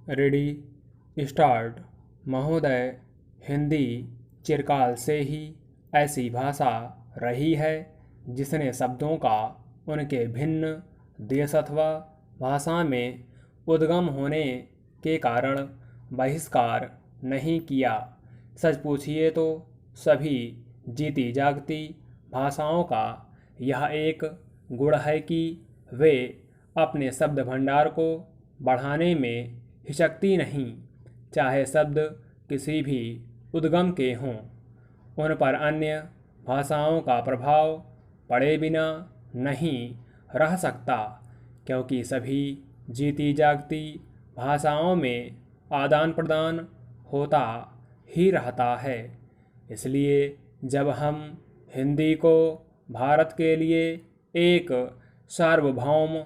Ready start. महोदय, हिंदी चिरकाल से ही ऐसी भाषा रही है जिसने शब्दों का उनके भिन्न देश अथवा भाषा में उद्गम होने के कारण बहिष्कार नहीं किया। सच पूछिए तो सभी जीती जागती भाषाओं का यह एक गुण है कि वे अपने शब्द भंडार को बढ़ाने में हिचकती नहीं, चाहे शब्द किसी भी उद्गम के हों। उन पर अन्य भाषाओं का प्रभाव पड़े बिना नहीं रह सकता, क्योंकि सभी जीती जागती भाषाओं में आदान प्रदान होता ही रहता है। इसलिए जब हम हिंदी को भारत के लिए एक सार्वभौम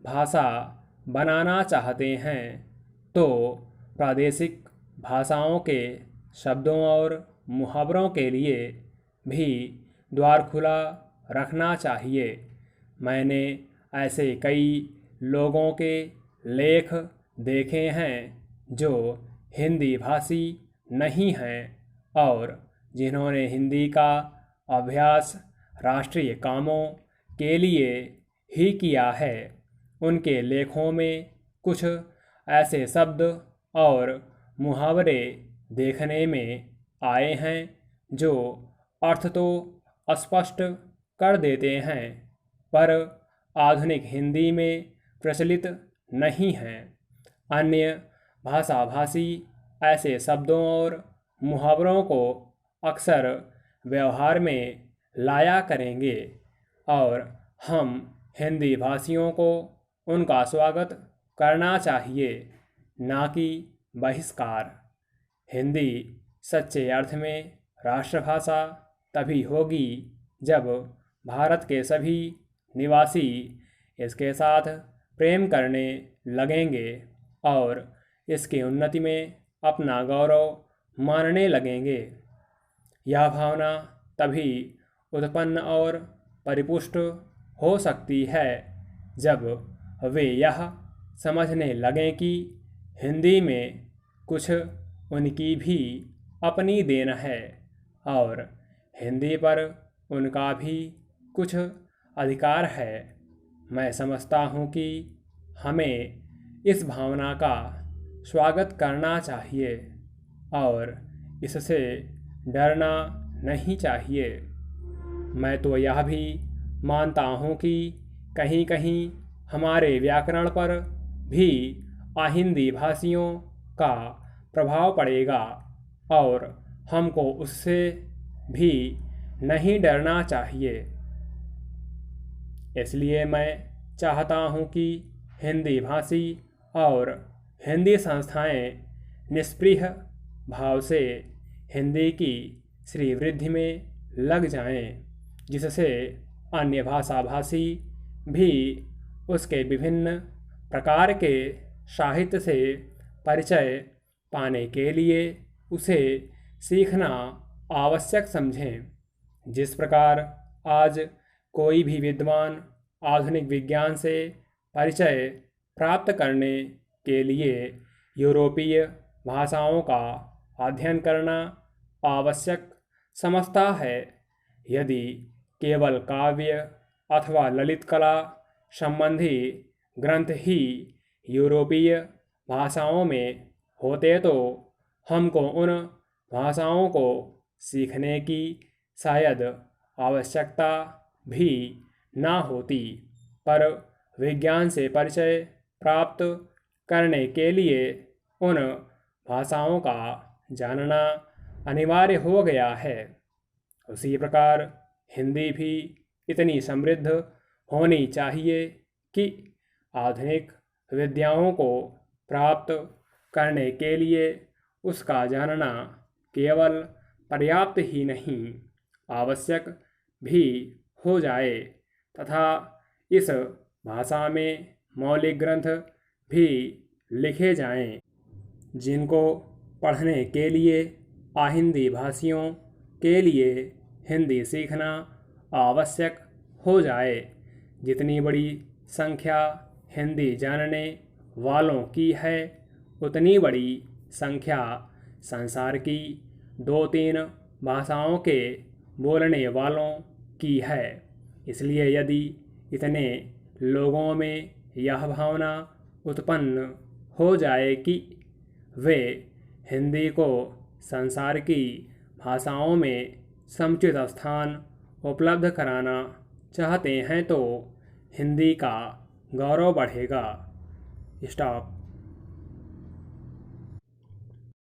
भाषा बनाना चाहते हैं तो प्रादेशिक भाषाओं के शब्दों और मुहावरों के लिए भी द्वार खुला रखना चाहिए। मैंने ऐसे कई लोगों के लेख देखे हैं जो हिंदी भाषी नहीं हैं और जिन्होंने हिंदी का अभ्यास राष्ट्रीय कामों के लिए ही किया है। उनके लेखों में कुछ ऐसे शब्द और मुहावरे देखने में आए हैं जो अर्थ तो स्पष्ट कर देते हैं, पर आधुनिक हिंदी में प्रचलित नहीं हैं। अन्य भाषाभाषी ऐसे शब्दों और मुहावरों को अक्सर व्यवहार में लाया करेंगे और हम हिंदी भाषियों को उनका स्वागत करना चाहिए, ना कि बहिष्कार। हिंदी सच्चे अर्थ में राष्ट्रभाषा तभी होगी जब भारत के सभी निवासी इसके साथ प्रेम करने लगेंगे और इसकी उन्नति में अपना गौरव मानने लगेंगे। यह भावना तभी उत्पन्न और परिपुष्ट हो सकती है जब वे यह समझने लगें कि हिंदी में कुछ उनकी भी अपनी देन है और हिंदी पर उनका भी कुछ अधिकार है। मैं समझता हूँ कि हमें इस भावना का स्वागत करना चाहिए और इससे डरना नहीं चाहिए। मैं तो यह भी मानता हूँ कि कहीं कहीं हमारे व्याकरण पर भी अहिंदी भाषियों का प्रभाव पड़ेगा और हमको उससे भी नहीं डरना चाहिए। इसलिए मैं चाहता हूँ कि हिंदी भाषी और हिंदी संस्थाएं निष्पृह भाव से हिंदी की श्रीवृद्धि में लग जाएं, जिससे अन्य भाषाभाषी भी उसके विभिन्न प्रकार के साहित्य से परिचय पाने के लिए उसे सीखना आवश्यक समझें। जिस प्रकार आज कोई भी विद्वान आधुनिक विज्ञान से परिचय प्राप्त करने के लिए यूरोपीय भाषाओं का अध्ययन करना आवश्यक समझता है, यदि केवल काव्य अथवा ललित कला संबंधी ग्रंथ ही यूरोपीय भाषाओं में होते तो हमको उन भाषाओं को सीखने की शायद आवश्यकता भी ना होती, पर विज्ञान से परिचय प्राप्त करने के लिए उन भाषाओं का जानना अनिवार्य हो गया है। उसी प्रकार हिंदी भी इतनी समृद्ध होनी चाहिए कि आधुनिक विद्याओं को प्राप्त करने के लिए उसका जानना केवल पर्याप्त ही नहीं, आवश्यक भी हो जाए तथा इस भाषा में मौलिक ग्रंथ भी लिखे जाएं, जिनको पढ़ने के लिए अहिंदी भाषियों के लिए हिंदी सीखना आवश्यक हो जाए। जितनी बड़ी संख्या हिंदी जानने वालों की है, उतनी बड़ी संख्या संसार की 2-3 भाषाओं के बोलने वालों की है। इसलिए यदि इतने लोगों में यह भावना उत्पन्न हो जाए कि वे हिंदी को संसार की भाषाओं में समुचित स्थान उपलब्ध कराना चाहते हैं तो हिंदी का गौरव बढ़ेगा। स्टॉप।